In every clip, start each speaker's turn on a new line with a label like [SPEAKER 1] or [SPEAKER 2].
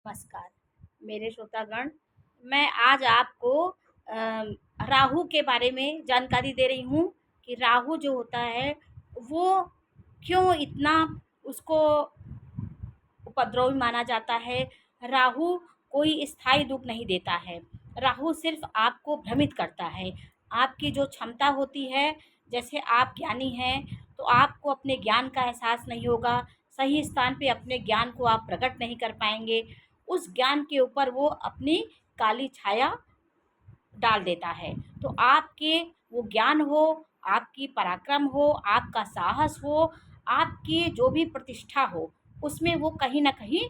[SPEAKER 1] नमस्कार मेरे श्रोतागण। मैं आज आपको राहु के बारे में जानकारी दे रही हूँ कि राहु जो होता है वो क्यों इतना उसको उपद्रवी माना जाता है। राहु कोई स्थायी दुख नहीं देता है। राहु सिर्फ आपको भ्रमित करता है। आपकी जो क्षमता होती है, जैसे आप ज्ञानी हैं तो आपको अपने ज्ञान का एहसास नहीं होगा। सही स्थान पे अपने ज्ञान को आप प्रकट नहीं कर पाएंगे। उस ज्ञान के ऊपर वो अपनी काली छाया डाल देता है। तो आपके वो ज्ञान हो, आपकी पराक्रम हो, आपका साहस हो, आपकी जो भी प्रतिष्ठा हो, उसमें वो कहीं न कहीं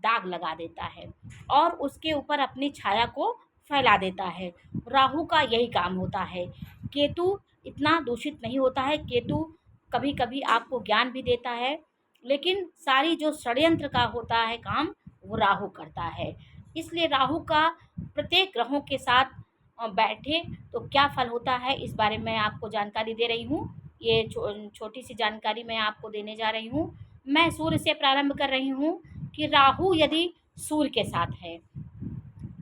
[SPEAKER 1] दाग लगा देता है और उसके ऊपर अपनी छाया को फैला देता है। राहु का यही काम होता है। केतु इतना दूषित नहीं होता है। केतु कभी-कभी आपको ज्ञान भी देता है, लेकिन सारी जो षड्यंत्र का होता है काम, वो राहु करता है। इसलिए राहु का प्रत्येक ग्रहों के साथ बैठे तो क्या फल होता है, इस बारे में आपको जानकारी दे रही हूँ। ये छोटी सी जानकारी मैं आपको देने जा रही हूँ। मैं सूर्य से प्रारंभ कर रही हूँ कि राहु यदि सूर्य के साथ है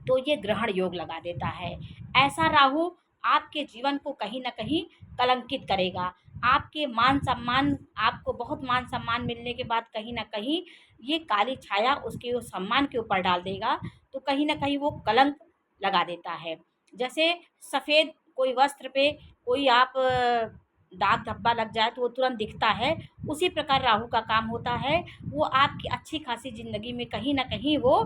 [SPEAKER 1] तो ये ग्रहण योग लगा देता है। ऐसा राहु आपके जीवन को कहीं न कहीं कलंकित करेगा। आपके मान सम्मान, आपको बहुत मान सम्मान मिलने के बाद कहीं न कहीं ये काली छाया उसके उस सम्मान के ऊपर डाल देगा, तो कहीं न कहीं वो कलंक लगा देता है। जैसे सफ़ेद कोई वस्त्र पे कोई आप दाग धब्बा लग जाए तो वो तुरंत दिखता है, उसी प्रकार राहु का काम होता है। वो आपकी अच्छी खासी ज़िंदगी में कहीं न कहीं वो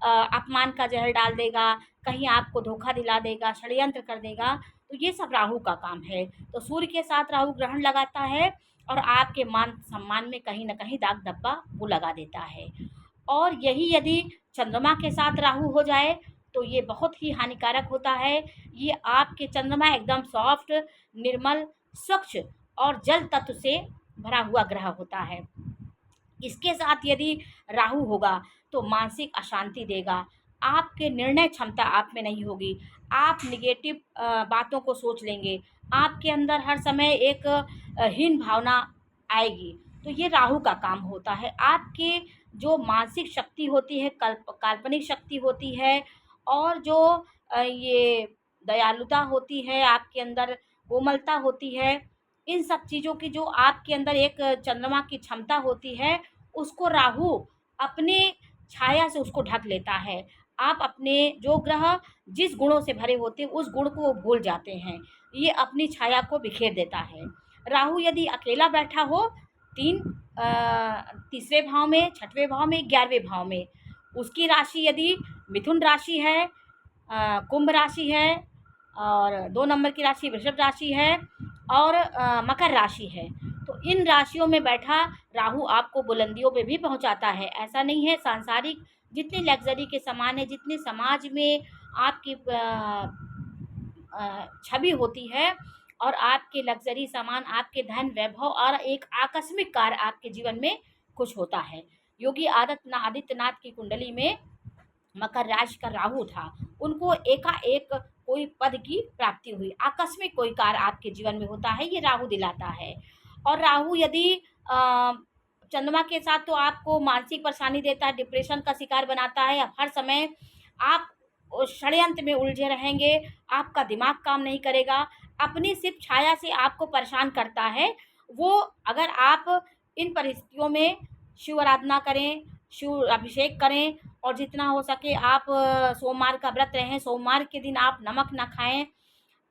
[SPEAKER 1] अपमान का ज़हर डाल देगा, कहीं आपको धोखा दिला देगा, षड्यंत्र कर देगा। तो ये सब राहु का काम है। तो सूर्य के साथ राहु ग्रहण लगाता है और आपके मान सम्मान में कहीं न कहीं दाग धब्बा वो लगा देता है। और यही यदि चंद्रमा के साथ राहु हो जाए तो ये बहुत ही हानिकारक होता है। ये आपके चंद्रमा एकदम सॉफ्ट, निर्मल, स्वच्छ और जल तत्व से भरा हुआ ग्रह होता है। इसके साथ यदि राहु होगा तो मानसिक अशांति देगा। आपके निर्णय क्षमता आप में नहीं होगी। आप नेगेटिव बातों को सोच लेंगे। आपके अंदर हर समय एक हीन भावना आएगी। तो ये राहु का काम होता है। आपके जो मानसिक शक्ति होती है, काल्पनिक शक्ति होती है और जो ये दयालुता होती है, आपके अंदर कोमलता होती है, इन सब चीज़ों की जो आपके अंदर एक चंद्रमा की क्षमता होती है, उसको राहु अपने छाया से उसको ढक लेता है। आप अपने जो ग्रह जिस गुणों से भरे होते हैं, उस गुण को वो भूल जाते हैं। ये अपनी छाया को बिखेर देता है। राहु यदि अकेला बैठा हो 3 तीसरे भाव में, छठवें भाव में, 11वें भाव में, उसकी राशि यदि मिथुन राशि है, कुंभ राशि है और 2 नंबर की राशि वृषभ राशि है और मकर राशि है, तो इन राशियों में बैठा राहु आपको बुलंदियों पे भी पहुंचाता है। ऐसा नहीं है, सांसारिक जितनी लग्जरी के सामान है, जितनी समाज में आपकी छवि होती है और आपके लग्जरी सामान, आपके धन वैभव और एक आकस्मिक कार्य आपके जीवन में कुछ होता है। योगी आदित्यनाथ की कुंडली में मकर राशि का राहु था। उनको एकाएक कोई पद की प्राप्ति हुई। आकस्मिक कोई कार्य आपके जीवन में होता है, ये राहु दिलाता है। और राहु यदि चंद्रमा के साथ तो आपको मानसिक परेशानी देता है, डिप्रेशन का शिकार बनाता है। अब हर समय आप षड्यंत्र में उलझे रहेंगे, आपका दिमाग काम नहीं करेगा, अपनी सिर्फ छाया से आपको परेशान करता है वो। अगर आप इन परिस्थितियों में शिव आराधना करें, शिव अभिषेक करें और जितना हो सके आप सोमवार का व्रत रहें, सोमवार के दिन आप नमक ना खाएं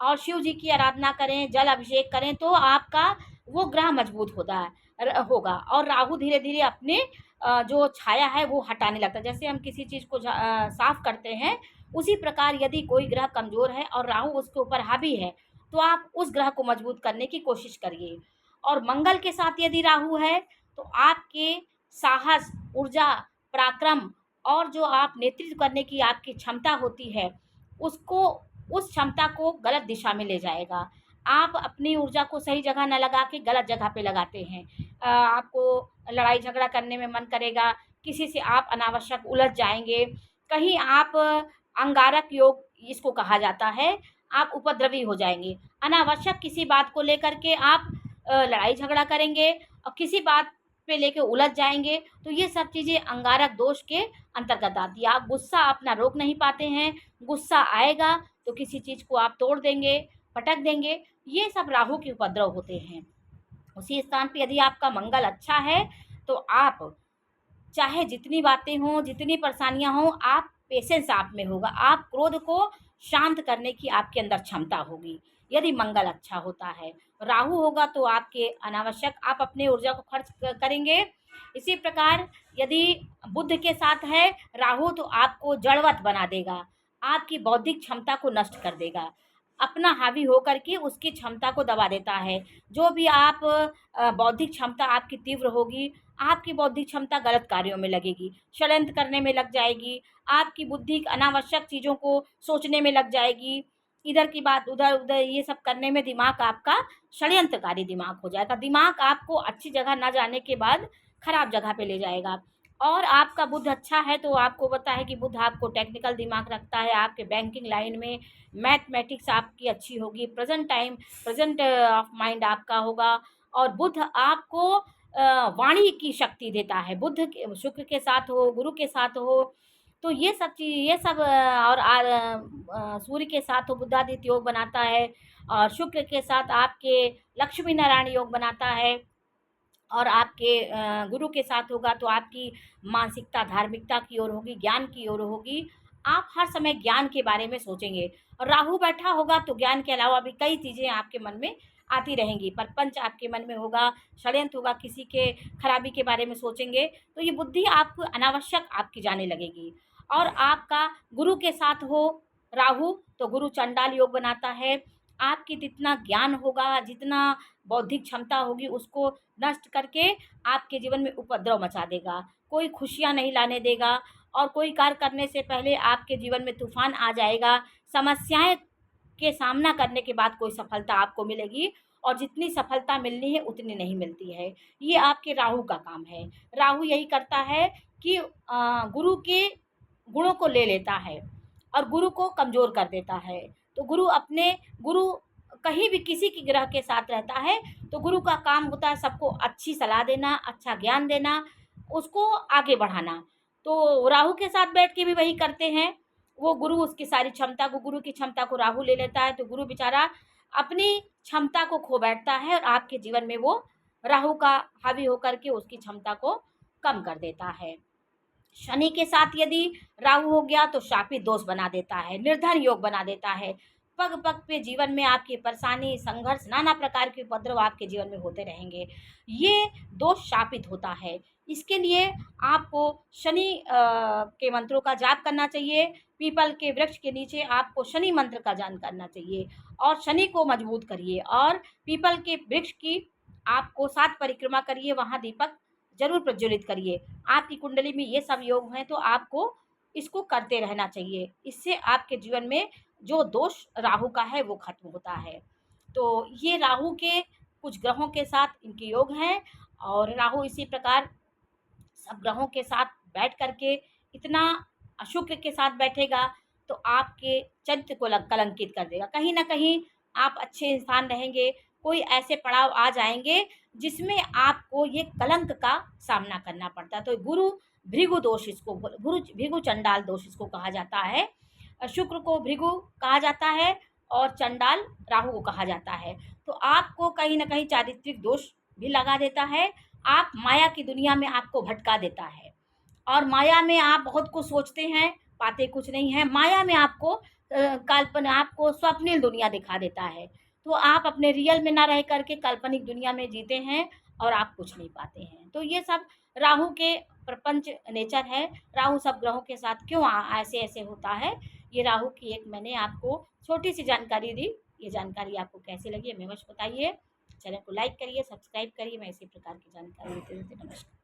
[SPEAKER 1] और शिव जी की आराधना करें, जल अभिषेक करें, तो आपका वो ग्रह मजबूत होगा और राहु धीरे धीरे अपने जो छाया है वो हटाने लगता है। जैसे हम किसी चीज़ को साफ करते हैं, उसी प्रकार यदि कोई ग्रह कमज़ोर है और राहु उसके ऊपर हावी है तो आप उस ग्रह को मजबूत करने की कोशिश करिए। और मंगल के साथ यदि राहु है तो आपके साहस, ऊर्जा, पराक्रम और जो आप नेतृत्व करने की आपकी क्षमता होती है, उसको उस क्षमता को गलत दिशा में ले जाएगा। आप अपनी ऊर्जा को सही जगह न लगा के गलत जगह पे लगाते हैं। आपको लड़ाई झगड़ा करने में मन करेगा, किसी से आप अनावश्यक उलझ जाएँगे, कहीं आप अंगारक योग इसको कहा जाता है, आप उपद्रवी हो जाएँगे। अनावश्यक किसी बात को लेकर के आप लड़ाई झगड़ा करेंगे और किसी बात पे लेके उलझ जाएँगे, तो ये सब चीज़ें अंगारक दोष के अंतर्गत आती है। आप गुस्सा अपना रोक नहीं पाते हैं, गुस्सा आएगा तो किसी चीज़ को आप तोड़ देंगे, पटक देंगे, ये सब राहु के उपद्रव होते हैं। उसी स्थान पे यदि आपका मंगल अच्छा है, तो आप चाहे जितनी बातें हों, जितनी परेशानियाँ हों, आप पेशेंस आप में होगा, आप क्रोध को शांत करने की आपके अंदर क्षमता होगी, यदि मंगल अच्छा होता है। राहु होगा तो आपके अनावश्यक आप अपनी ऊर्जा को खर्च करेंगे। इसी प्रकार यदि बुध के साथ है राहु, तो आपको जड़वत बना देगा, आपकी बौद्धिक क्षमता को नष्ट कर देगा, अपना हावी होकर के उसकी क्षमता को दबा देता है। जो भी आप बौद्धिक क्षमता आपकी तीव्र होगी, आपकी बौद्धिक क्षमता गलत कार्यों में लगेगी, षड्यंत्र करने में लग जाएगी, आपकी बुद्धि अनावश्यक चीज़ों को सोचने में लग जाएगी, इधर की बात उधर, उधर ये सब करने में दिमाग आपका षड्यंत्रकारी दिमाग हो जाएगा। दिमाग आपको अच्छी जगह ना जाने के बाद खराब जगह पे ले जाएगा। और आपका बुध अच्छा है तो आपको पता है कि बुध आपको टेक्निकल दिमाग रखता है, आपके बैंकिंग लाइन में मैथमेटिक्स आपकी अच्छी होगी, प्रेजेंट ऑफ माइंड आपका होगा। और बुध आपको वाणी की शक्ति देता है। बुध शुक्र के साथ हो, गुरु के साथ हो, तो ये सब चीज़, ये सब और सूर्य के साथ हो बुधादित्य योग बनाता है, और शुक्र के साथ आपके लक्ष्मी नारायण योग बनाता है, और आपके गुरु के साथ होगा तो आपकी मानसिकता धार्मिकता की ओर होगी, ज्ञान की ओर होगी। आप हर समय ज्ञान के बारे में सोचेंगे। और राहु बैठा होगा तो ज्ञान के अलावा भी कई चीज़ें आपके मन में आती रहेंगी, परपंच आपके मन में होगा, षड्यंत्र होगा, किसी के खराबी के बारे में सोचेंगे, तो ये बुद्धि आपको अनावश्यक आपकी जाने लगेगी। और आपका गुरु के साथ हो राहु, तो गुरु चंडाल योग बनाता है। आपकी जितना ज्ञान होगा, जितना बौद्धिक क्षमता होगी, उसको नष्ट करके आपके जीवन में उपद्रव मचा देगा, कोई खुशियाँ नहीं लाने देगा, और कोई कार्य करने से पहले आपके जीवन में तूफान आ जाएगा। समस्याएं के सामना करने के बाद कोई सफलता आपको मिलेगी, और जितनी सफलता मिलनी है उतनी नहीं मिलती है। ये आपके राहु का काम है। राहु यही करता है कि गुरु के गुणों को ले लेता है और गुरु को कमज़ोर कर देता है। तो गुरु कहीं भी किसी की ग्रह के साथ रहता है तो गुरु का काम होता है सबको अच्छी सलाह देना, अच्छा ज्ञान देना, उसको आगे बढ़ाना। तो राहु के साथ बैठ के भी वही करते हैं। वो गुरु उसकी सारी क्षमता को, गुरु की क्षमता को राहु ले लेता है, तो गुरु बेचारा अपनी क्षमता को खो बैठता है, और आपके जीवन में वो राहु का हावी होकर के उसकी क्षमता को कम कर देता है। शनि के साथ यदि राहु हो गया तो शापित दोष बना देता है, निर्धन योग बना देता है। पग पग पे जीवन में आपकी परेशानी, संघर्ष, नाना प्रकार के उपद्रव आपके जीवन में होते रहेंगे। ये दोष शापित होता है। इसके लिए आपको शनि के मंत्रों का जाप करना चाहिए। पीपल के वृक्ष के नीचे आपको शनि मंत्र का जाप करना चाहिए, और शनि को मजबूत करिए, और पीपल के वृक्ष की आपको 7 परिक्रमा करिए, वहाँ दीपक जरूर प्रज्वलित करिए। आपकी कुंडली में ये सब योग हैं तो आपको इसको करते रहना चाहिए। इससे आपके जीवन में जो दोष राहु का है वो खत्म होता है। तो ये राहु के कुछ ग्रहों के साथ इनके योग हैं, और राहु इसी प्रकार सब ग्रहों के साथ बैठ करके इतना शुक्र के साथ बैठेगा तो आपके चरित्र को कलंकित कर देगा। कहीं ना कहीं आप अच्छे इंसान रहेंगे, कोई ऐसे पड़ाव आ जाएंगे जिसमें आपको ये कलंक का सामना करना पड़ता है। तो गुरु भृगु दोष, इसको गुरु भृगु चंडाल दोष इसको कहा जाता है। शुक्र को भृगु कहा जाता है और चंडाल राहु को कहा जाता है। तो आपको कहीं ना कहीं चारित्रिक दोष भी लगा देता है। आप माया की दुनिया में आपको भटका देता है, और माया में आप बहुत कुछ सोचते हैं, पाते कुछ नहीं है। माया में आपको काल्पनिक, आपको स्वप्निल दुनिया दिखा देता है। तो आप अपने रियल में ना रह करके काल्पनिक दुनिया में जीते हैं, और आप कुछ नहीं पाते हैं। तो ये सब राहु के प्रपंच नेचर है। राहु सब ग्रहों के साथ क्यों ऐसे ऐसे होता है, ये राहु की एक मैंने आपको छोटी सी जानकारी दी। ये जानकारी आपको कैसी लगी हमें अवश्य बताइए। चैनल को लाइक करिए, सब्सक्राइब करिए। मैं इसी प्रकार की जानकारी देते रहती हूँ। नमस्कार।